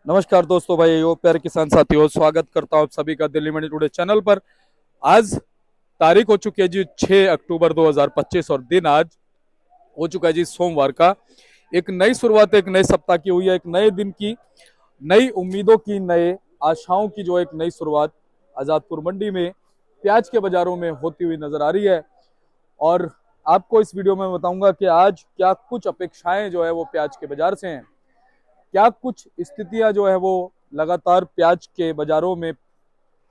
नमस्कार दोस्तों, भाइयों, प्यारे किसान साथियों, स्वागत करता हूं आप सभी का दिल्ली मंडी टुडे चैनल पर। आज तारीख हो चुकी है जी 6 अक्टूबर 2025 और दिन आज हो चुका है जी सोमवार का। एक नई शुरुआत, एक नए सप्ताह की हुई है, एक नए दिन की, नई उम्मीदों की, नए आशाओं की जो एक नई शुरुआत आजादपुर मंडी में प्याज के बाजारों में होती हुई नजर आ रही है। और आपको इस वीडियो में बताऊंगा कि आज क्या कुछ अपेक्षाएं जो है वो प्याज के बाजार से हैं, क्या कुछ स्थितियां जो है वो लगातार प्याज के बाजारों में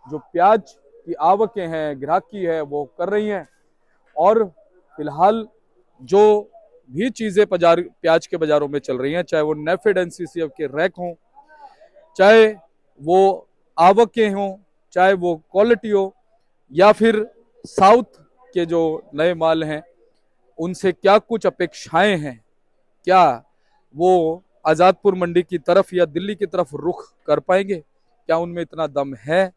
जो प्याज की आवकें हैं, ग्राहकी है, वो कर रही हैं। और फिलहाल जो भी चीजें बाजार प्याज के बाजारों में चल रही हैं, चाहे वो नेफेड एनसीसीएफ के रैक हों, चाहे वो आवकें हों, चाहे वो क्वालिटी हो, या फिर साउथ के जो नए माल हैं उनसे क्या कुछ अपेक्षाएं हैं, क्या वो आजादपुर मंडी की तरफ या दिल्ली की तरफ रुख कर पाएंगे, क्या उनमें इतना दम है,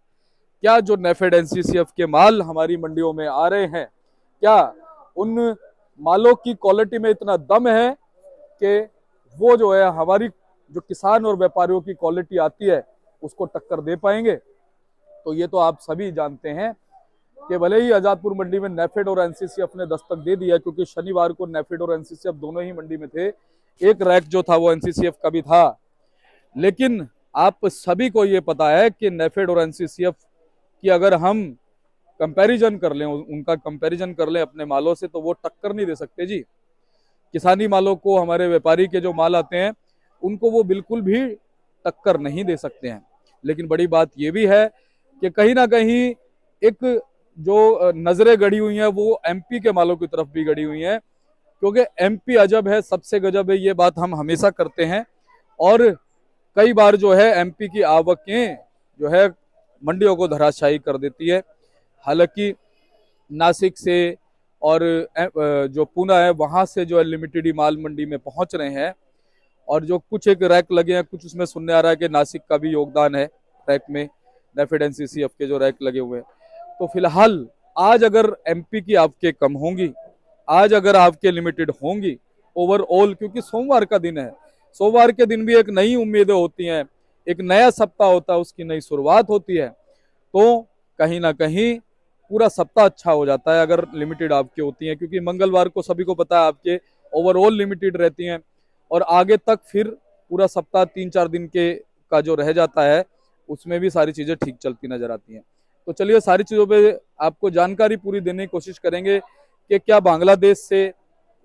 क्या जो नेफेड एनसीसीएफ के माल हमारी मंडियों में आ रहे हैं, क्या उन मालों की क्वालिटी में इतना दम है कि वो जो है हमारी जो किसान और व्यापारियों की क्वालिटी आती है उसको टक्कर दे पाएंगे। तो ये तो आप सभी जानते हैं कि भले ही आजादपुर मंडी में नेफेड और एनसीसीएफ ने दस्तक दे दिया, क्योंकि शनिवार को नेफेड और एनसीसीएफ दोनों ही मंडी में थे, एक रैक जो था वो एनसीसीएफ का भी था। लेकिन आप सभी को ये पता है कि नेफेड और एनसीसीएफ की अगर हम कंपैरिजन कर लें, उनका कंपैरिजन कर लें अपने मालों से, तो वो टक्कर नहीं दे सकते जी। किसानी मालों को, हमारे व्यापारी के जो माल आते हैं उनको वो बिल्कुल भी टक्कर नहीं दे सकते हैं। लेकिन बड़ी बात ये भी है कि कहीं ना कहीं एक जो नजरें गड़ी हुई हैं वो एमपी के मालों की तरफ भी गड़ी हुई हैं, क्योंकि एमपी अजब है, सबसे गजब है, ये बात हम हमेशा करते हैं। और कई बार जो है एमपी की आवकें जो है मंडियों को धराशायी कर देती है। हालांकि नासिक से और जो पूना है वहां से जो है लिमिटेड ही माल मंडी में पहुंच रहे हैं। और जो कुछ एक रैक लगे हैं, कुछ उसमें सुनने आ रहा है कि नासिक का भी योगदान है रैक में, नेफेड एनसीसीएफ के जो रैक लगे हुए हैं। तो फिलहाल आज अगर एमपी की आवकें कम होंगी, आज अगर आपके लिमिटेड होंगी ओवरऑल, क्योंकि सोमवार का दिन है, सोमवार के दिन भी एक नई उम्मीदें होती हैं, एक नया सप्ताह होता है, उसकी नई शुरुआत होती है। तो कहीं ना कहीं पूरा सप्ताह अच्छा हो जाता है अगर लिमिटेड आपके होती हैं, क्योंकि मंगलवार को सभी को पता है आपके ओवरऑल लिमिटेड रहती हैं। और आगे तक फिर पूरा सप्ताह 3-4 दिन के का जो रह जाता है उसमें भी सारी चीजें ठीक चलती नजर आती हैं। तो चलिए सारी चीजों पे आपको जानकारी पूरी देने की कोशिश करेंगे कि क्या बांग्लादेश से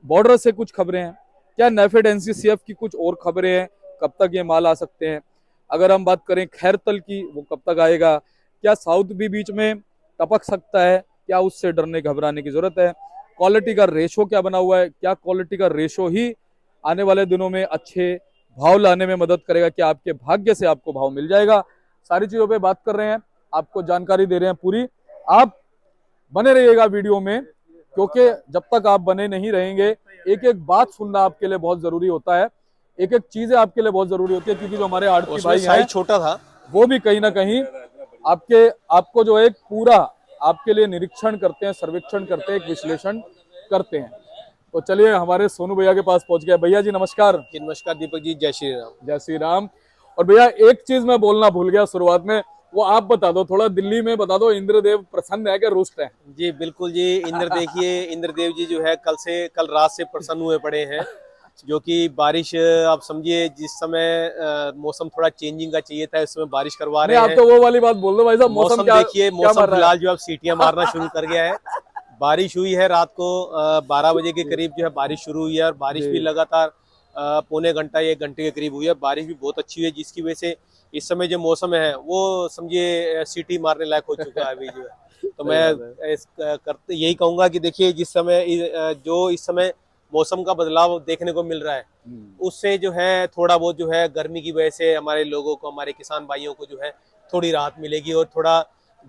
बॉर्डर से कुछ खबरें हैं, क्या नेफेड एनसीसीएफ की कुछ और खबरें हैं, कब तक ये माल आ सकते हैं। अगर हम बात करें खैरतल की, वो कब तक आएगा, क्या साउथ भी बीच में टपक सकता है, क्या उससे डरने घबराने की जरूरत है। क्वालिटी का रेशो क्या बना हुआ है, क्या क्वालिटी का रेशो ही आने वाले दिनों में अच्छे भाव लाने में मदद करेगा, क्या आपके भाग्य से आपको भाव मिल जाएगा। सारी चीजों पे बात कर रहे हैं, आपको जानकारी दे रहे हैं पूरी। आप बने रहिएगा वीडियो में, क्योंकि जब तक आप बने नहीं रहेंगे, एक एक बात सुनना आपके लिए बहुत जरूरी होता है, एक एक चीजें आपके लिए बहुत जरूरी होती है, क्योंकि जो हमारे आड़ती भाई हैं छोटा था वो भी कहीं ना कहीं आपको जो एक पूरा आपके लिए निरीक्षण करते हैं, सर्वेक्षण करते हैं, एक विश्लेषण करते हैं। तो चलिए हमारे सोनू भैया के पास पहुंच गए। भैया जी नमस्कार। जी नमस्कार दीपक जी, जय श्री राम। जय श्री राम। और भैया एक चीज मैं बोलना भूल गया शुरुआत में, वो आप बता दो, थोड़ा दिल्ली में बता दो, इंद्रदेव प्रसन्न है कि रुष्ट है। जी बिल्कुल जी, इंद्रदेव जी जो है कल रात से प्रसन्न हुए पड़े हैं, जो कि बारिश आप समझिए जिस समय मौसम थोड़ा चेंजिंग का चाहिए था उस समय बारिश करवा रहे आप हैं। तो वो वाली बात बोल दो भाई साहब, मौसम क्या देखिए, क्या मौसम मार रहा है? फिलहाल जो अब सीटियां मारना शुरू कर गया है। बारिश हुई है रात को 12 बजे के करीब जो है बारिश शुरू हुई है, और बारिश भी लगातार पौने घंटा 1 घंटे के करीब हुई है। बारिश भी बहुत अच्छी हुई है, जिसकी वजह से इस समय जो मौसम है वो समझिए सीटी मारने लायक हो चुका है अभी जो है। तो मैं करते यही कहूंगा कि देखिए जिस समय जो इस समय मौसम का बदलाव देखने को मिल रहा है, उससे जो है थोड़ा बहुत जो है गर्मी की वजह से हमारे लोगों को, हमारे किसान भाइयों को जो है थोड़ी राहत मिलेगी, और थोड़ा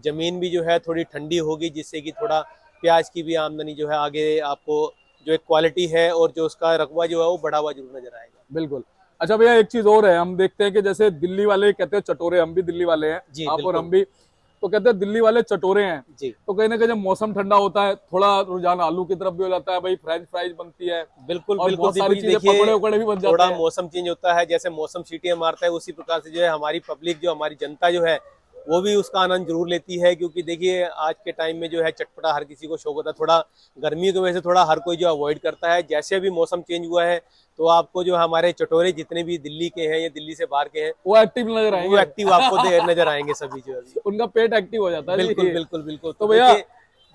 जमीन भी जो है थोड़ी ठंडी होगी, जिससे कि थोड़ा प्याज की भी आमदनी जो है आगे आपको जो एक क्वालिटी है और जो उसका रकबा जो है वो बढ़ा हुआ जरूर नजर आएगा। बिल्कुल। अच्छा भैया एक चीज और है, हम देखते हैं कि जैसे दिल्ली वाले कहते हैं चटोरे, हम भी दिल्ली वाले हैं, जी आप और बिल्कुल। हम भी। तो कहते हैं दिल्ली वाले चटोरे हैं। जी तो कहीं ना कहीं जब मौसम ठंडा होता है थोड़ा रुझान आलू की तरफ भी हो जाता है, भाई फ्रेंच फ्राइज बनती है बिल्कुल और बिल्कुल बहुत सारी दीपक जी, चीजें, देखिए पकौड़े वकौड़े भी बन जाते थोड़ा हैं। मौसम चेंज होता है, जैसे मौसम सीटियां मारता है उसी प्रकार से जो है हमारी पब्लिक, जो हमारी जनता जो है वो भी उसका आनंद जरूर लेती है। क्योंकि देखिए आज के टाइम में जो है चटपटा हर किसी को शौक होता है, थोड़ा गर्मी की वजह से थोड़ा हर कोई जो अवॉइड करता है। जैसे अभी मौसम चेंज हुआ है तो आपको जो हमारे चटोरे जितने भी दिल्ली के हैं या दिल्ली से बाहर के हैं वो एक्टिव नजर वो आएंगे। एक्टिव आपको नजर आएंगे सभी जो अभी। उनका पेट एक्टिव हो जाता है बिल्कुल जी। बिल्कुल बिल्कुल। तो तो भैया देखिए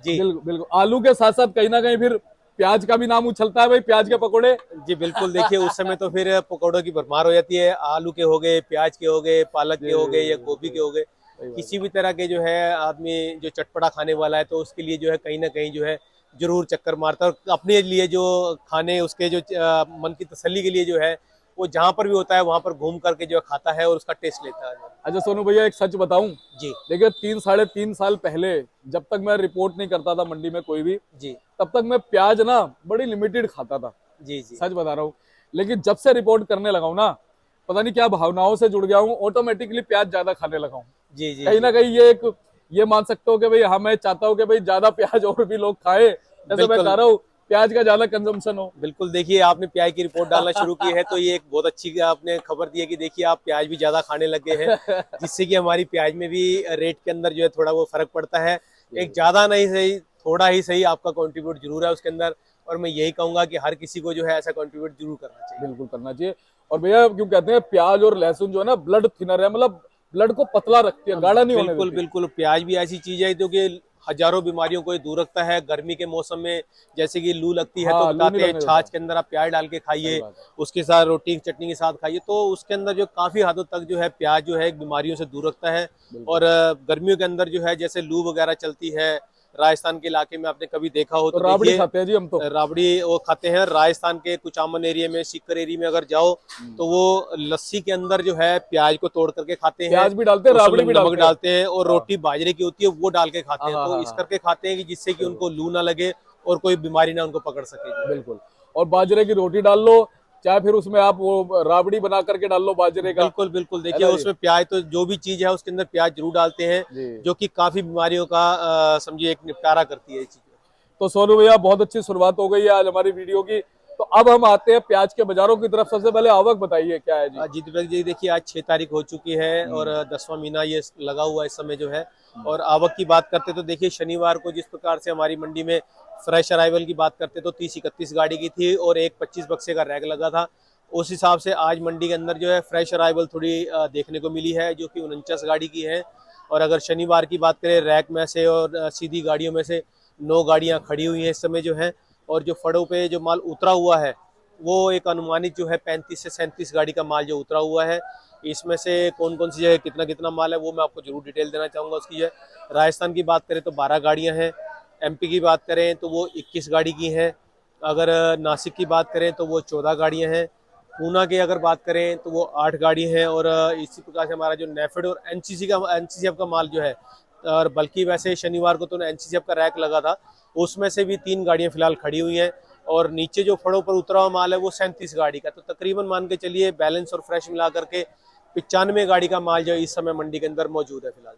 जी बिल्कुल बिल्कुल, आलू के साथ साथ कहीं ना कहीं फिर प्याज का भी नाम उछलता है, भाई प्याज के पकौड़े। जी बिल्कुल, देखिए उस समय तो फिर पकौड़ों की भरमार हो जाती है। आलू के हो गए, प्याज के हो गए, पालक के जी हो गए या जी गोभी जी, के हो गए, सही बात किसी भी तरह के जो है आदमी जो चटपटा खाने वाला है तो उसके लिए जो है कहीं ना कहीं जो है जरूर चक्कर मारता है। और अपने लिए जो खाने उसके जो मन की तसल्ली के लिए जो है वो जहाँ पर भी होता है वहां पर घूम करके जो है खाता है और उसका टेस्ट लेता है। है। अच्छा सोनू भैया, एक सच बताऊं, जी देखिए 3 साढ़े 3 साल पहले जब तक मैं रिपोर्ट नहीं करता था मंडी में कोई भी, जी तब तक मैं प्याज ना बड़ी लिमिटेड खाता था, जी जी सच बता रहा हूँ। लेकिन जब से रिपोर्ट करने लगा हूँ ना, पता नहीं क्या भावनाओं से जुड़ गया हूँ, ऑटोमेटिकली प्याज ज्यादा खाने लगा हूँ। जी जी कहीं जी ना कहीं ये एक, ये मान सकते हो कि भाई हाँ, मैं चाहता हूँ कि भाई ज्यादा प्याज और भी लोग खाए, जैसे मैं बिल्कुल चाह रहा हूँ प्याज का ज्यादा कंजम्पशन हो। बिल्कुल। देखिए आपने प्याज की रिपोर्ट डालना शुरू की है तो ये एक बहुत अच्छी आपने खबर दी है कि देखिए आप प्याज भी ज्यादा खाने लगे हैं, जिससे कि हमारी प्याज में भी रेट के अंदर जो है थोड़ा वो फर्क पड़ता है। एक ज्यादा नहीं सही, थोड़ा ही सही आपका कंट्रीब्यूट जरूर है उसके अंदर। और मैं यही कहूंगा कि हर किसी को जो है ऐसा कंट्रीब्यूट जरूर करना चाहिए। बिल्कुल करना चाहिए। और भैया क्यों कहते हैं प्याज और लहसुन जो है ना ब्लड थिनर है, मतलब ब्लड को पतला रखती है, गाढ़ा नहीं होने बिल्कुल देती। बिल्कुल, प्याज भी ऐसी चीज है जो कि हजारों बीमारियों को ये दूर रखता है। गर्मी के मौसम में जैसे कि लू लगती है तो हाँ, लू नहीं बताते हैं लगने देता। छाछ के अंदर आप प्याज डाल के सही खाइए, बात है। उसके साथ रोटी की चटनी के साथ खाइए, तो उसके अंदर जो काफी हद तक जो है प्याज जो है बीमारियों से दूर रखता है। बिल्कुल। और गर्मियों के अंदर जो है जैसे लू वगैरह चलती है राजस्थान के इलाके में आपने कभी देखा हो तो तो राबड़ी देखिए खाते हैं जी हम तो। राबड़ी वो खाते हैं। राजस्थान के कुचामन एरिया में, सीकर एरिया में अगर जाओ तो वो लस्सी के अंदर जो है प्याज को तोड़ करके खाते हैं, प्याज भी डालते हैं, उसमें राबड़ी भी नमक डालते हैं। डालते हैं और हाँ रोटी बाजरे की होती है वो डाल के खाते हाँ हैं। हाँ तो हाँ इस हाँ, करके खाते हैं कि जिससे कि सही बात। उनको लू ना लगे और कोई बीमारी ना उनको पकड़ सके जो है। बिल्कुल। और बाजरे की रोटी डाल लो, चाहे फिर उसमें आप वो राबड़ी बना करके डाल लो बाजरे का, बिल्कुल बिल्कुल, है देखिए ना जी। उसमें प्याज तो जो भी चीज है उसके अंदर प्याज जरूर डालते हैं, जी। जो कि काफी बीमारियों का समझिए एक निपटारा करती है ये चीज। तो सोनू भैया बहुत अच्छी शुरुआत हो गई है आज हमारी वीडियो की। तो अब हम आते हैं प्याज के बाजारों की तरफ। सबसे पहले आवक बताइए क्या है जी। जी दीपक जी, देखिए आज 6 तारीख हो चुकी है और हम्म, 10वां महीना ये लगा हुआ है इस समय जो है। हम्म, और आवक की बात करते तो देखिए शनिवार को जिस प्रकार से हमारी मंडी में फ्रेश अराइवल की बात करते तो 30-31 गाड़ी की थी और एक 25 बक्से का रैक लगा था। उस हिसाब से आज मंडी के अंदर जो है फ्रेश अराइवल थोड़ी देखने को मिली है जो कि 49 गाड़ी की है। और अगर शनिवार की बात करें रैक में से और सीधी गाड़ियों में से 9 गाड़ियां खड़ी हुई हैं इस समय जो है। और जो फड़ों पे जो माल उतरा हुआ है वो एक अनुमानित जो है 35 से 37 गाड़ी का माल जो उतरा हुआ है। इसमें से कौन कौन सी जगह कितना कितना माल है वो मैं आपको जरूर डिटेल देना चाहूंगा उसकी है। राजस्थान की बात करें तो 12 गाड़ियां हैं, एमपी की बात करें तो वो 21 गाड़ी की हैं, अगर नासिक की बात करें तो वो 14 गाड़ियां हैं, पूना की अगर बात करें तो वो 8 गाड़ी हैं। और इसी प्रकार से हमारा जो नेफेड और एनसीसीएफ का माल जो है, और बल्कि वैसे शनिवार को तो एनसीसीएफ का रैक लगा था उसमें से भी 3 गाड़ियां फिलहाल खड़ी हुई हैं। और नीचे जो फड़ों पर उतरा हुआ माल है वो 37 गाड़ी का, तो तकरीबन मान के चलिए बैलेंस और फ्रेश मिला करके 95 गाड़ी का माल जो इस समय मंडी के अंदर मौजूद है फिलहाल।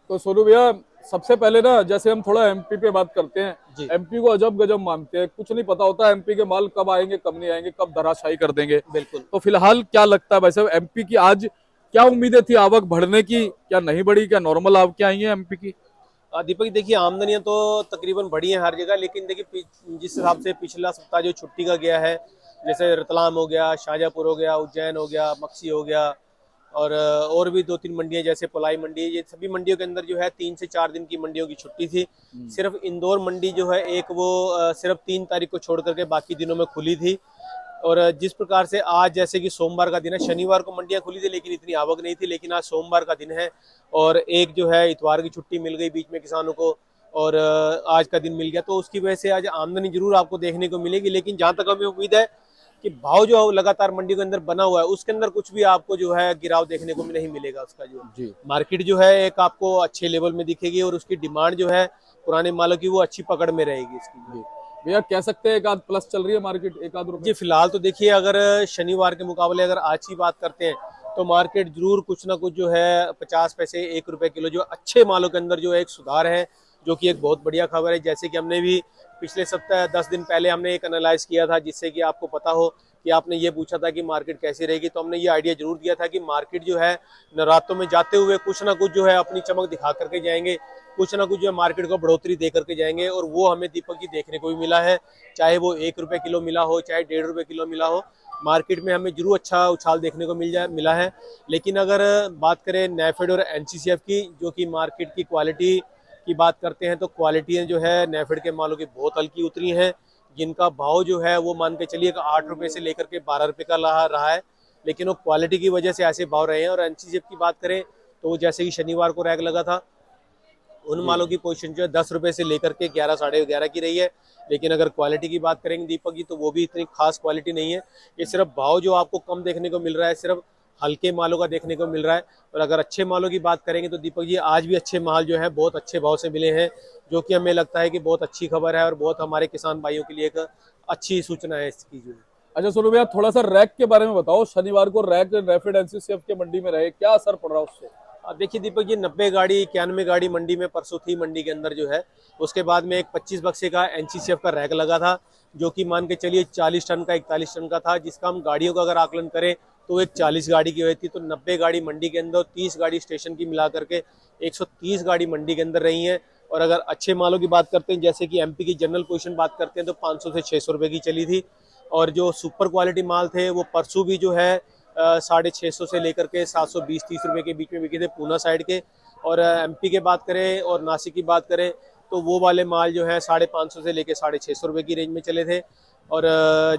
तो सोनू भैया सबसे पहले ना, जैसे हम थोड़ा एमपी पे बात करते हैं, जी एमपी को अजब गजब मानते हैं, कुछ नहीं पता होता एमपी के माल कब आएंगे कब नहीं आएंगे, कब धराशायी कर देंगे। बिल्कुल। तो फिलहाल क्या लगता है वैसे एमपी की आज क्या उम्मीदें थी आवक बढ़ने की, क्या नहीं बढ़ी, क्या नॉर्मल आवक आई है एमपी की? दीपक देखिए आमदनियां तो तकरीबन बढ़ी हैं हर जगह, लेकिन देखिए जिस हिसाब से पिछला सप्ताह जो छुट्टी का गया है, जैसे रतलाम हो गया, शाहजहाँपुर हो गया, उज्जैन हो गया, मक्सी हो गया, और भी 2-3 मंडियां जैसे पलाई मंडी, ये सभी मंडियों के अंदर जो है 3 से 4 दिन की मंडियों की छुट्टी थी। सिर्फ इंदौर मंडी जो है एक वो सिर्फ 3 तारीख को छोड़ करके बाकी दिनों में खुली थी। और जिस प्रकार से आज जैसे कि सोमवार का दिन है, शनिवार को मंडियां खुली थी लेकिन इतनी आवक नहीं थी, लेकिन आज सोमवार का दिन है और एक जो है इतवार की छुट्टी मिल गई बीच में किसानों को और आज का दिन मिल गया, तो उसकी वजह से आज आमदनी जरूर आपको देखने को मिलेगी। लेकिन जहां तक हमें उम्मीद है कि भाव जो लगातार मंडी के अंदर बना हुआ है उसके अंदर कुछ भी आपको जो है गिराव देखने को नहीं मिलेगा। उसका जो जी। मार्केट जो है एक आपको अच्छे लेवल में दिखेगी और उसकी डिमांड जो है पुराने मालों की वो अच्छी पकड़ में रहेगी इसकी। जी भैया कह सकते हैं एक आध प्लस चल रही है मार्केट, एक आध रुपए? जी फिलहाल तो देखिए अगर शनिवार के मुकाबले अगर आज की बात करते हैं तो मार्केट जरूर कुछ ना कुछ जो है 50 पैसे 1 रुपए किलो जो अच्छे मालों के अंदर जो है एक सुधार है, जो कि एक बहुत बढ़िया खबर है। जैसे कि हमने भी पिछले सप्ताह 10 दिन पहले हमने एक एनालाइज किया था, जिससे कि आपको पता हो कि आपने ये पूछा था कि मार्केट कैसी रहेगी, तो हमने ये आइडिया जरूर दिया था कि मार्केट जो है नवरात्रों में जाते हुए कुछ ना कुछ जो है अपनी चमक दिखा करके जाएंगे, कुछ ना कुछ जो है मार्केट को बढ़ोतरी दे करके जाएंगे, और वो हमें दीपक जी देखने को भी मिला है। चाहे वो 1 रुपए किलो मिला हो, चाहे 1.5 रुपए किलो मिला हो, मार्केट में हमें जरूर अच्छा उछाल देखने को मिला है। लेकिन अगर बात करें नेफेड और एनसीसीएफ की, जो कि मार्केट की क्वालिटी की बात करते हैं, तो क्वालिटी जो है नेफेड के मालों की बहुत हल्की उतरी हैं, जिनका भाव जो है वो मान के चलिए 8 रुपए से लेकर के 12 रुपए का रहा है, लेकिन वो क्वालिटी की वजह से ऐसे भाव रहे हैं। और एनसीसीएफ की बात करें तो जैसे कि शनिवार को रैग लगा था, उन मालों की पोजीशन जो है 10 रुपए से लेकर के 11 साढ़े 11 की रही है। लेकिन अगर क्वालिटी की बात करेंगे दीपक जी, तो वो भी इतनी खास क्वालिटी नहीं है। ये सिर्फ भाव जो आपको कम देखने को मिल रहा है, सिर्फ हल्के मालों का देखने को मिल रहा है। और अगर अच्छे मालों की बात करेंगे तो दीपक जी आज भी अच्छे माल जो है बहुत अच्छे भाव से मिले हैं, जो कि हमें लगता है कि बहुत अच्छी खबर है और बहुत हमारे किसान भाइयों के लिए एक अच्छी सूचना है इसकी जो है। अच्छा सोनू भैया, थोड़ा सा रैक के बारे में बताओ। शनिवार को रैक नेफेड एनसीसीएफ के मंडी में रहे, क्या असर पड़ रहा उससे? अब देखिए दीपक जी, 90 गाड़ी 91 गाड़ी मंडी में परसों थी मंडी के अंदर जो है। उसके बाद में एक 25 बक्से का एनसीसीएफ का रैक लगा था, जो कि मान के चलिए 40 टन का 41 टन का था, जिसका हम गाड़ियों का अगर आकलन करें तो एक 40 गाड़ी की हुई थी। तो 90 गाड़ी मंडी के अंदर, 30 गाड़ी स्टेशन की मिला करके 130 गाड़ी मंडी के अंदर रही है। और अगर अच्छे मालों की बात करते हैं, जैसे कि एमपी की जनरल पोजीशन बात करते हैं, तो 500 से 600 रुपए की चली थी। और जो सुपर क्वालिटी माल थे वो परसों भी जो है 650 से लेकर के 720-30 रुपए के बीच में बिके थे पूना साइड के। और एमपी के बात करें और नासिक की बात करें तो वो वाले माल जो है 550 से लेकर 650 रुपए की रेंज में चले थे। और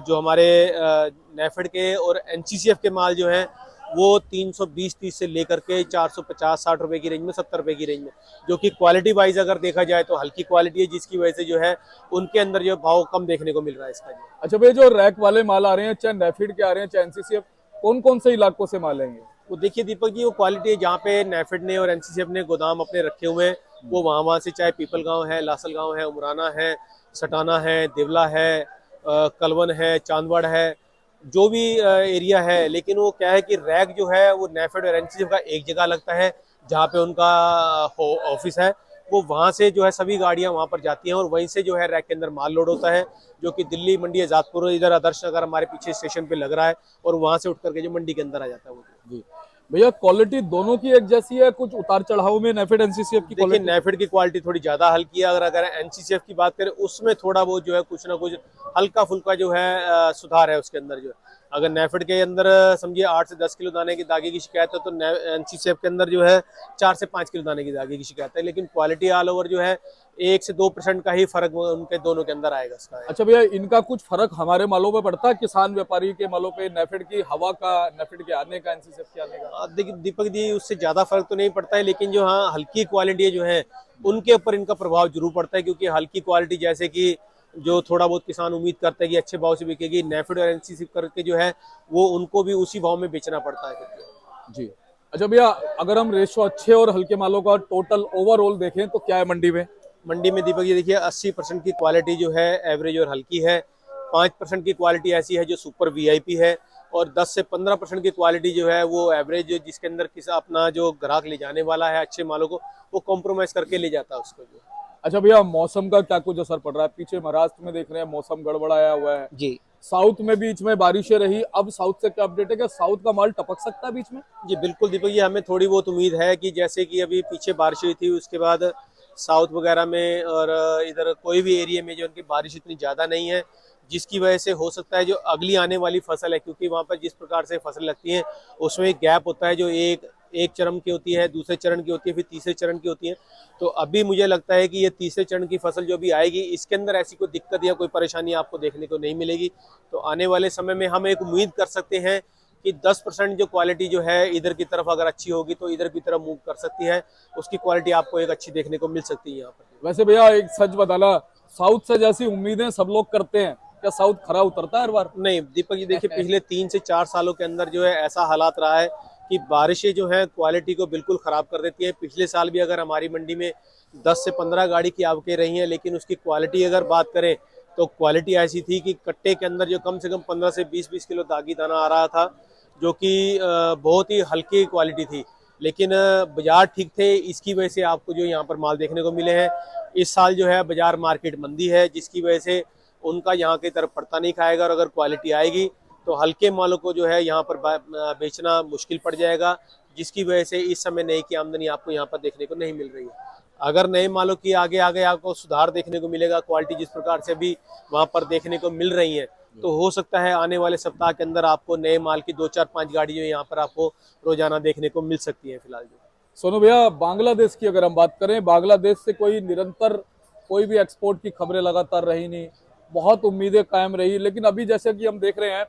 जो हमारे नेफेड के और एनसीसीएफ के माल जो है वो 320-30 से लेकर के 450-60 रुपए की रेंज में, 70 रुपए की रेंज में, जो कि क्वालिटी वाइज अगर देखा जाए तो हल्की क्वालिटी है, जिसकी वजह से जो है उनके अंदर जो भाव कम देखने को मिल रहा है इसका। अच्छा भैया, जो रैक वाले माल आ रहे हैं, चाहे नेफिड के आ रहे हैं चाहे एनसीसीएफ, कौन कौन से इलाकों से माल आएंगे? वो देखिए दीपक जी, वो क्वालिटी है जहाँ पे नेफेड ने और एनसीसीएफ ने गोदाम अपने रखे हुए हैं, वो वहाँ से, चाहे पीपल गांव है, लासल गांव है, उमराना है, सटाना है, देवला है, कलवन है, चांदवाड़ है, जो भी एरिया है। लेकिन वो क्या है कि रैक जो है वो नेफेड और एनसीसीएफ का एक जगह लगता है, जहाँ पे उनका ऑफिस है। वो वहाँ से जो है सभी गाड़ियाँ वहाँ पर जाती हैं और वहीं से जो है रैक के अंदर माल लोड होता है, जो कि दिल्ली मंडी आजादपुर इधर आदर्श नगर हमारे पीछे स्टेशन पे लग रहा है, और वहाँ से उठ करके जो मंडी के अंदर आ जाता है वो। जी भैया, क्वालिटी दोनों की एक जैसी है, कुछ उतार चढ़ाव में नेफेड एनसीसीएफ की? देखिए नेफेड की क्वालिटी थोड़ी ज्यादा हल्की है। अगर एनसीसीएफ की बात करें उसमें थोड़ा बहुत जो है कुछ ना कुछ हल्का फुल्का जो है सुधार है उसके अंदर जो है। अगर नेफेड के अंदर समझिए 8 से 10 किलो दाने की दागे की शिकायत है, तो एनसीसीएफ के अंदर जो है 4 से 5 किलो दाने की दागे की शिकायत है। लेकिन क्वालिटी ऑल ओवर जो है 1 से 2% का ही फर्क उनके दोनों के अंदर आएगा इसका। अच्छा भैया, इनका कुछ फर्क हमारे मालों पे पड़ता है, किसान व्यापारी के मालों पे, नेफेड की हवा का, नेफेड के आने का, एनसीसीएफ के आने का? देखिए दीपक जी, उससे ज्यादा फर्क तो नहीं पड़ता है, लेकिन जो हाँ हल्की क्वालिटी जो है उनके ऊपर इनका प्रभाव जरूर पड़ता है। क्योंकि हल्की क्वालिटी जैसे कि जो थोड़ा बहुत किसान उम्मीद करते हैं कि अच्छे भाव से बिकेगी, नेफेड और एनसीसी करके जो है वो उनको भी उसी भाव में बेचना पड़ता है। जी। अच्छा भैया, अगर हम रेशो अच्छे और हल्के मालों का टोटल ओवरऑल देखें तो क्या है मंडी में? मंडी में दीपक जी देखिए 80% की क्वालिटी जो है एवरेज और हल्की है, 5% की क्वालिटी ऐसी है जो सुपर वीआईपी है, और 10 से 15% की क्वालिटी जो है वो एवरेज, जिसके अंदर किसी अपना जो ग्राहक ले जाने वाला है अच्छे मालों को, वो कॉम्प्रोमाइज करके ले जाता है उसको जो। अच्छा भैया, मौसम का क्या कुछ असर पड़ रहा है? पीछे महाराष्ट्र में देख रहे हैं मौसम गड़बड़ाया हुआ है जी साउथ में बीच में बारिशें रही, अब साउथ से क्या अपडेट है? क्या साउथ का माल टपक सकता है बीच में? जी बिल्कुल दीपक जी, हमें थोड़ी बहुत उम्मीद है कि जैसे कि अभी पीछे बारिश हुई थी, उसके बाद साउथ वगैरह में और इधर कोई भी एरिया में जो उनकी बारिश इतनी ज़्यादा नहीं है, जिसकी वजह से हो सकता है जो अगली आने वाली फसल है, क्योंकि वहाँ पर जिस प्रकार से फसल लगती है उसमें एक गैप होता है, जो एक चरण की होती है, दूसरे चरण की होती है, फिर तीसरे चरण की होती है। तो अभी मुझे लगता है कि ये तीसरे चरण की फसल जो भी आएगी, इसके अंदर ऐसी कोई दिक्कत या कोई परेशानी आपको देखने को नहीं मिलेगी। तो आने वाले समय में हम एक उम्मीद कर सकते हैं कि 10% जो क्वालिटी जो है इधर की तरफ अगर अच्छी होगी तो इधर की तरफ मूव कर सकती है, उसकी क्वालिटी आपको एक अच्छी देखने को मिल सकती है यहाँ पर। वैसे भैया एक सच बताना, साउथ से जैसी उम्मीदें सब लोग करते हैं, क्या साउथ खरा उतरता है हर बार? नहीं दीपक जी, देखिए पिछले 3 से 4 सालों के अंदर जो है ऐसा हालात रहा है कि बारिशें जो है क्वालिटी को बिल्कुल खराब कर देती है। पिछले साल भी अगर हमारी मंडी में 10 से 15 गाड़ी की आवकें रही हैं, लेकिन उसकी क्वालिटी अगर बात करें तो क्वालिटी ऐसी थी कि कट्टे के अंदर जो कम से कम 15 से 20 किलो दागी दाना आ रहा था, जो कि बहुत ही हल्की क्वालिटी थी, लेकिन बाजार ठीक थे, इसकी वजह से आपको जो यहाँ पर माल देखने को मिले हैं। इस साल जो है बाजार मार्केट मंदी है, जिसकी वजह से उनका यहाँ की तरफ पड़ता नहीं खाएगा, और अगर क्वालिटी आएगी तो हल्के मालों को जो है यहाँ पर बेचना मुश्किल पड़ जाएगा, जिसकी वजह से इस समय नए की आमदनी आपको यहाँ पर देखने को नहीं मिल रही है। अगर नए मालों की आगे आगे आपको सुधार देखने को मिलेगा, क्वालिटी जिस प्रकार से भी वहाँ पर देखने को मिल रही है, तो हो सकता है आने वाले सप्ताह के अंदर आपको नए माल की 2 4 5 गाड़ी जो यहाँ पर आपको रोजाना देखने को मिल सकती है फिलहाल जो। सोनू भैया, बांग्लादेश की अगर हम बात करें, बांग्लादेश से कोई निरंतर कोई भी एक्सपोर्ट की खबरें लगातार रही नहीं, बहुत उम्मीदें कायम रही, लेकिन अभी जैसे कि हम देख रहे हैं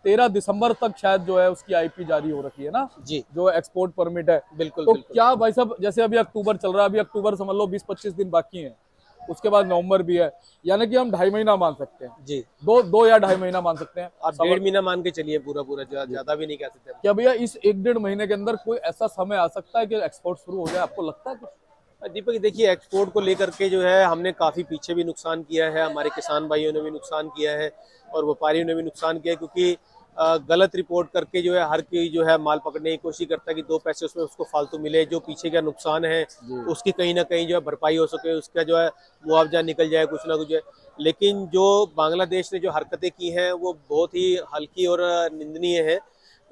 13 दिसंबर तक शायद जो है उसकी आईपी जारी हो रखी है ना, जी जो एक्सपोर्ट परमिट है। बिल्कुल तो बिल्कुल। क्या भाई साहब, जैसे अभी अक्टूबर चल रहा है, अभी अक्टूबर समझ लो 20-25 दिन बाकी हैं, उसके बाद नवंबर भी है, यानी कि हम 2.5 महीना मान सकते हैं, जी दो या 2.5 महीना मान सकते हैं आप 1.5 महीना मान के चलिए, पूरा पूरा, ज्यादा भी नहीं कह सकते। क्या भैया इस 1-1.5 महीने के अंदर कोई ऐसा समय आ सकता है कि एक्सपोर्ट शुरू हो जाए? आपको लगता है कुछ? दीपक देखिए, एक्सपोर्ट को लेकर के जो है हमने काफ़ी पीछे भी नुकसान किया है, हमारे किसान भाइयों ने भी नुकसान किया है और व्यापारियों ने भी नुकसान किया है, क्योंकि गलत रिपोर्ट करके जो है हर कोई जो है माल पकड़ने की कोशिश करता है कि 2 पैसे उसमें उसको फालतू मिले, जो पीछे का नुकसान है उसकी कहीं ना कहीं जो है भरपाई हो सके, उसका जो है मुआवजा निकल जाए कुछ ना कुछ है। लेकिन जो बांग्लादेश ने जो हरकतें की हैं वो बहुत ही हल्की और निंदनीय है।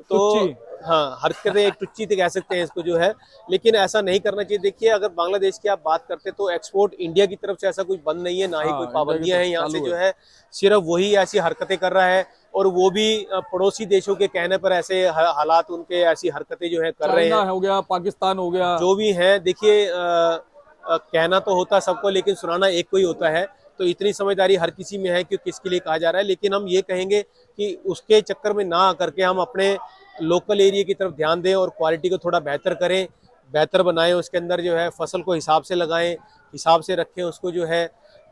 तो टुच्ची। हाँ, हरकतें एक टुच्ची तो कह सकते हैं इसको जो है, लेकिन ऐसा नहीं करना चाहिए। देखिए, अगर बांग्लादेश की आप बात करते तो एक्सपोर्ट इंडिया की तरफ से ऐसा कुछ बंद नहीं है, ना ही हाँ, कोई इंडिया की पाबंदियां तरफ हैं यहाँ से चालू जो है, सिर्फ वही ऐसी हरकतें कर रहा है, और वो भी पड़ोसी देशों के कहने पर ऐसे हालात उनके ऐसी हरकतें जो है कर रहे चाइना हैं। हो गया, पाकिस्तान हो गया। जो भी है देखिए, कहना तो होता सबको, लेकिन सुनाना एक को ही होता है। तो इतनी समझदारी हर किसी में है कि किसके लिए कहा जा रहा है, लेकिन हम ये कहेंगे कि उसके चक्कर में ना आकर के हम अपने लोकल एरिया की तरफ ध्यान दें और क्वालिटी को थोड़ा बेहतर करें, बेहतर बनाएं, उसके अंदर जो है फसल को हिसाब से लगाएं, हिसाब से रखें उसको जो है।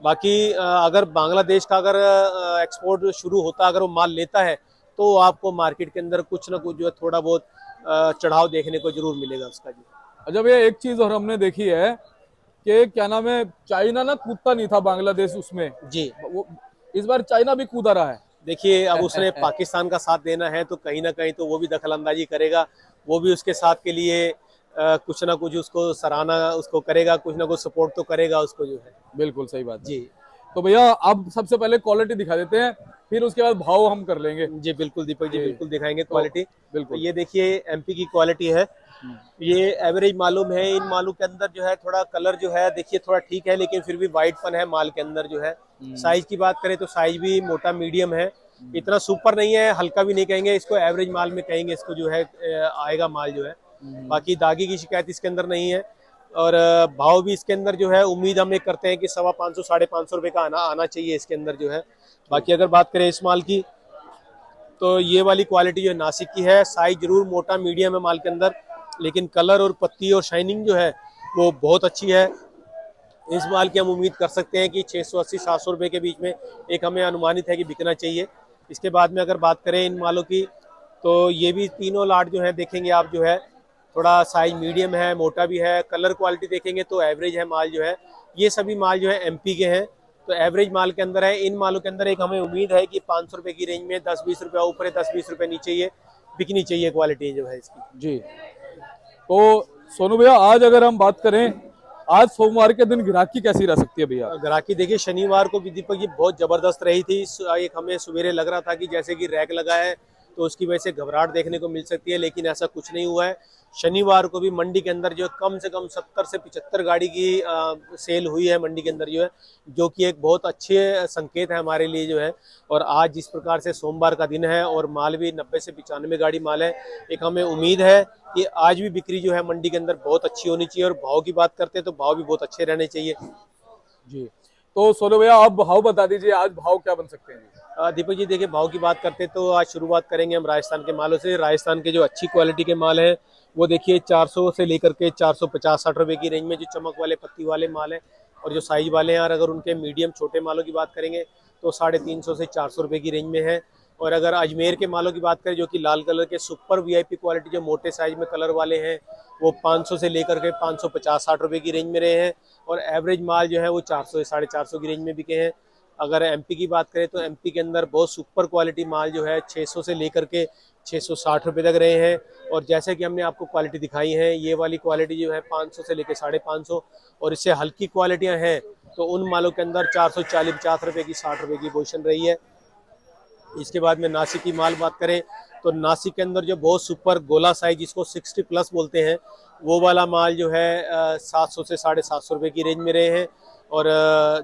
बाकी अगर बांग्लादेश का अगर एक्सपोर्ट शुरू होता, अगर वो माल लेता है, तो आपको मार्केट के अंदर कुछ ना कुछ जो है थोड़ा बहुत चढ़ाव देखने को जरूर मिलेगा उसका जी। अच्छा भैया, एक चीज और हमने देखी है कि क्या नाम है, चाइना ना कूदता नहीं था बांग्लादेश उसमें, जी वो इस बार चाइना भी कूदा रहा है। देखिए, अब उसने पाकिस्तान का साथ देना है तो कहीं ना कहीं तो वो भी दखल अंदाजी करेगा, वो भी उसके साथ के लिए कुछ ना कुछ उसको सराहना उसको करेगा, कुछ ना कुछ सपोर्ट तो करेगा उसको जो है। बिल्कुल सही बात है। जी तो भैया अब सबसे पहले क्वालिटी दिखा देते हैं, फिर उसके बाद भाव हम कर लेंगे। जी बिल्कुल दीपक जी, जी, बिल्कुल दिखाएंगे तो क्वालिटी। तो बिल्कुल। ये देखिए एमपी की क्वालिटी है, ये एवरेज मालूम है। इन मालों के अंदर जो है थोड़ा कलर जो है देखिए थोड़ा ठीक है, लेकिन फिर भी वाइटपन है माल के अंदर जो है। साइज की बात करें तो साइज भी मोटा मीडियम है, इतना सुपर नहीं है, हल्का भी नहीं कहेंगे इसको, एवरेज माल में कहेंगे इसको जो है, आएगा माल जो है। बाकी दागी की शिकायत इसके अंदर नहीं है, और भाव भी इसके अंदर जो है उम्मीद हम एक करते हैं कि 550 550 रुपए का आना चाहिए इसके अंदर जो है। बाकी अगर बात करें इस माल की, तो ये वाली क्वालिटी जो है नासिक की है, साइज जरूर मोटा मीडियम है माल के अंदर, लेकिन कलर और पत्ती और शाइनिंग जो है वो बहुत अच्छी है। इस माल की हम उम्मीद कर सकते हैं कि 680 700 रुपए के बीच में एक हमें अनुमानित है कि बिकना चाहिए। इसके बाद में अगर बात करें इन मालों की, तो ये भी तीनों लाट जो है देखेंगे आप जो है, थोड़ा साइज मीडियम है, मोटा भी है। कलर क्वालिटी देखेंगे तो एवरेज है माल जो है। ये सभी माल जो है एमपी के हैं, तो एवरेज माल के अंदर है। इन मालों के अंदर एक हमें उम्मीद है कि 500 रुपए की रेंज में 10-20 रुपये ऊपर है, 10-20 रुपये नीचे ये बिकनी चाहिए क्वालिटी जो है इसकी जी। तो सोनू भैया, आज अगर हम बात करें, आज सोमवार के दिन ग्राहकी कैसी रह सकती है भैया? ग्राहकी देखिए, शनिवार को भी दीपक जी बहुत जबरदस्त रही थी। एक हमें सवेरे लग रहा था कि जैसे कि रैक लगा है तो उसकी वजह से घबराहट देखने को मिल सकती है, लेकिन ऐसा कुछ नहीं हुआ है। शनिवार को भी मंडी के अंदर जो कम से कम 70 से 75 गाड़ी की सेल हुई है मंडी के अंदर जो है, जो कि एक बहुत अच्छे संकेत है हमारे लिए जो है। और आज जिस प्रकार से सोमवार का दिन है और माल भी 90 से 95 गाड़ी माल है, एक हमें उम्मीद है कि आज भी बिक्री जो है मंडी के अंदर बहुत अच्छी होनी चाहिए। और भाव की बात करते हैं तो भाव भी बहुत अच्छे रहने चाहिए जी। तो सोनू भैया, आप भाव बता दीजिए, आज भाव क्या बन सकते हैं जी? दीपक जी देखिए, भाव की बात करते तो आज शुरुआत करेंगे हम राजस्थान के मालों से। राजस्थान के जो अच्छी क्वालिटी के माल हैं वो देखिए 400 से लेकर के 450-60 रुपए की रेंज में जो चमक वाले पत्ती वाले माल हैं, और जो साइज वाले हैं, और अगर उनके मीडियम छोटे मालों की बात करेंगे तो 350 से 400 रुपए की रेंज में है। और अगर अजमेर के मालों की बात करें, जो कि लाल कलर के सुपर वीआईपी क्वालिटी जो मोटे साइज में कलर वाले हैं, वो 500 से लेकर के 550-60 रुपए की रेंज में रहे हैं। और एवरेज माल जो है वो 400 से 450 की रेंज में बिके हैं। अगर एमपी की बात करें तो एमपी के अंदर बहुत सुपर क्वालिटी माल जो है 600 से लेकर के 660 रुपये तक रहे हैं। और जैसे कि हमने आपको क्वालिटी दिखाई है, ये वाली क्वालिटी जो है 500 से लेकर 550, और इससे हल्की क्वालिटियां हैं तो उन मालों के अंदर 440-50 रुपये की, 60 रुपये की पोजीशन रही है। इसके बाद में नासिक की माल बात करें तो नासिक के अंदर जो बहुत सुपर गोला साइज, जिसको 60+ बोलते हैं, वो वाला माल जो है 700 से 750 रुपये की रेंज में रहे हैं। और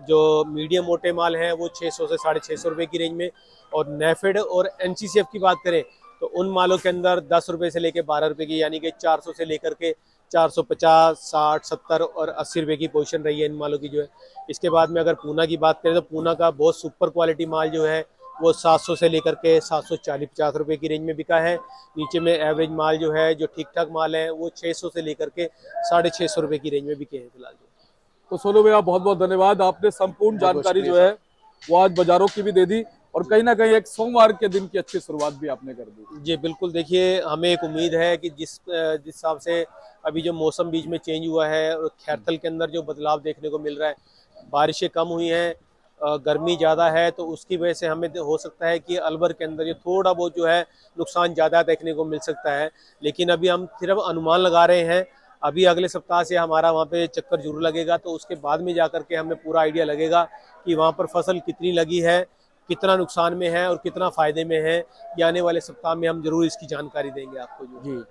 जो मीडियम मोटे माल हैं वो 600 से 650 रुपये की रेंज में। और नेफेड और एनसीसीएफ की बात करें तो उन मालों के अंदर 10 रुपये से लेकर 12 रुपये की, यानी कि 400 से लेकर के 450, 60, 70 और 80 रुपये की पोजीशन रही है इन मालों की जो है। इसके बाद में अगर पूना की बात करें तो पूना का बहुत सुपर क्वालिटी माल जो है वो 700 से लेकर के 740-50 रुपये की रेंज में बिका है। नीचे में एवरेज माल जो है, जो ठीक ठाक माल है, वो 600 से लेकर के 650 रुपये की रेंज में बिके हैं फिलहाल। तो सोनू भैया बहुत बहुत धन्यवाद, आपने संपूर्ण बहुत बहुत जानकारी जो शुक्रिया है वो आज बाजारों की भी दे दी, और कहीं ना कहीं एक सोमवार के दिन की अच्छी शुरुआत भी आपने कर दी। जी बिल्कुल, देखिए हमें एक उम्मीद है कि जिस हिसाब से अभी जो मौसम बीच में चेंज हुआ है और खैरथल के अंदर जो बदलाव देखने को मिल रहा है, बारिशें कम हुई हैं, गर्मी ज़्यादा है, तो उसकी वजह से हमें हो सकता है कि अलवर के अंदर ये थोड़ा बहुत जो है नुकसान ज़्यादा देखने को मिल सकता है। लेकिन अभी हम सिर्फ अनुमान लगा रहे हैं। अभी अगले सप्ताह से हमारा वहाँ पे चक्कर जरूर लगेगा, तो उसके बाद में जाकर के हमें पूरा आइडिया लगेगा कि वहाँ पर फसल कितनी लगी है, कितना नुकसान में है और कितना फ़ायदे में है। ये आने वाले सप्ताह में हम जरूर इसकी जानकारी देंगे आपको जो। जी,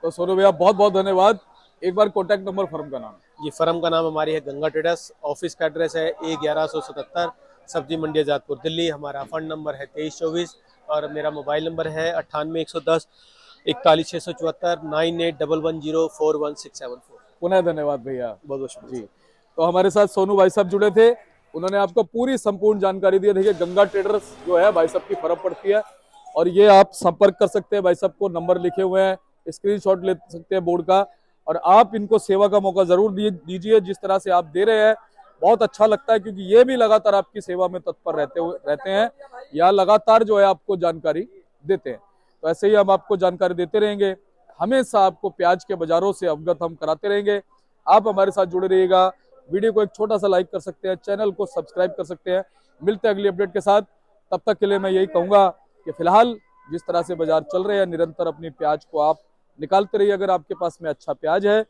तो सोनू भैया बहुत बहुत धन्यवाद। एक बार कॉन्टैक्ट नंबर, फर्म का नाम। ये फर्म का नाम हमारी है गंगा ट्रेडर्स, ऑफिस का एड्रेस है A1177, सब्जी मंडी आजादपुर दिल्ली। हमारा फंड नंबर है 2324 और मेरा मोबाइल नंबर है 98 110 41 674 9811041674। पुनः धन्यवाद भैया। बहुत बहुत शुक्रिया। जी, तो हमारे साथ सोनू भाई साहब जुड़े थे, उन्होंने आपको पूरी संपूर्ण जानकारी दी है। देखिए गंगा ट्रेडर्स जो है भाई साहब की फर्म पड़ती है, और ये आप संपर्क कर सकते हैं भाई साहब को, नंबर लिखे हुए हैं, स्क्रीनशॉट ले सकते हैं बोर्ड का, और आप इनको सेवा का मौका जरूर दीजिए। जिस तरह से आप दे रहे हैं बहुत अच्छा लगता है, क्योंकि ये भी लगातार आपकी सेवा में तत्पर रहते हैं, या लगातार जो है आपको जानकारी देते हैं। तो ऐसे ही हम आपको जानकारी देते रहेंगे, हमेशा आपको प्याज के बाजारों से अवगत हम कराते रहेंगे। आप हमारे साथ जुड़े रहिएगा। वीडियो को एक छोटा सा लाइक कर सकते हैं, चैनल को सब्सक्राइब कर सकते हैं। मिलते हैं अगली अपडेट के साथ, तब तक के लिए मैं यही कहूंगा कि फिलहाल जिस तरह से बाजार चल रहे हैं, निरंतर अपनी प्याज को आप निकालते रहिए। अगर आपके पास में अच्छा प्याज है,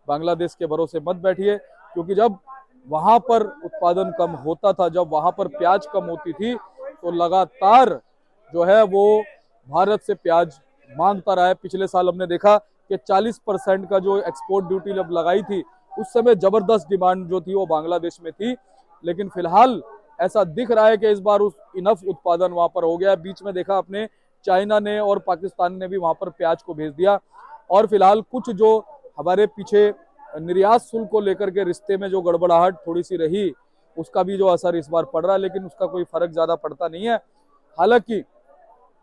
बांग्लादेश के भरोसे मत बैठिए, क्योंकि जब वहां पर उत्पादन कम होता था, जब वहां पर प्याज कम होती थी, तो लगातार जो है वो भारत से प्याज मांगता रहा है। पिछले साल हमने देखा कि 40% का जो एक्सपोर्ट ड्यूटी जब लगाई थी, उस समय जबरदस्त डिमांड जो थी वो बांग्लादेश में थी। लेकिन फिलहाल ऐसा दिख रहा है कि इस बार उस इनफ उत्पादन वहां पर हो गया। बीच में देखा आपने, चाइना ने और पाकिस्तान ने भी वहां पर प्याज को भेज दिया, और फिलहाल कुछ जो हमारे पीछे निर्यात शुल्क को लेकर के रिश्ते में जो गड़बड़ाहट थोड़ी सी रही, उसका भी जो असर इस बार पड़ रहा है, लेकिन उसका कोई फर्क ज्यादा पड़ता नहीं है। हालांकि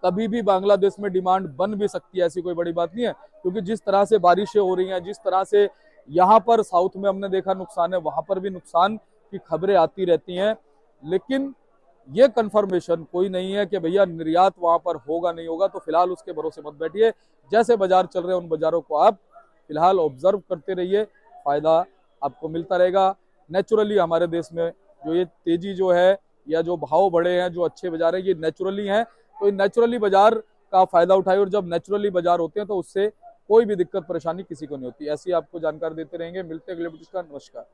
कभी भी बांग्लादेश में डिमांड बन भी सकती है, ऐसी कोई बड़ी बात नहीं है, क्योंकि जिस तरह से बारिशें हो रही हैं, जिस तरह से यहाँ पर साउथ में हमने देखा नुकसान है, वहां पर भी नुकसान की खबरें आती रहती हैं। लेकिन ये कंफर्मेशन कोई नहीं है कि भैया निर्यात वहां पर होगा नहीं होगा, तो फिलहाल उसके भरोसे मत बैठिए। जैसे बाजार चल रहे हैं उन बाजारों को आप फिलहाल ऑब्जर्व करते रहिए, फायदा आपको मिलता रहेगा। नेचुरली हमारे देश में जो ये तेजी जो है, या जो भाव बढ़े हैं, जो अच्छे बाजार हैं, ये नेचुरली हैं। तो इन नेचुरली बाजार का फायदा उठाइए, और जब नेचुरली बाजार होते हैं तो उससे कोई भी दिक्कत परेशानी किसी को नहीं होती। ऐसी आपको जानकारी देते रहेंगे। मिलते हैं अगले वीडियो का। नमस्कार।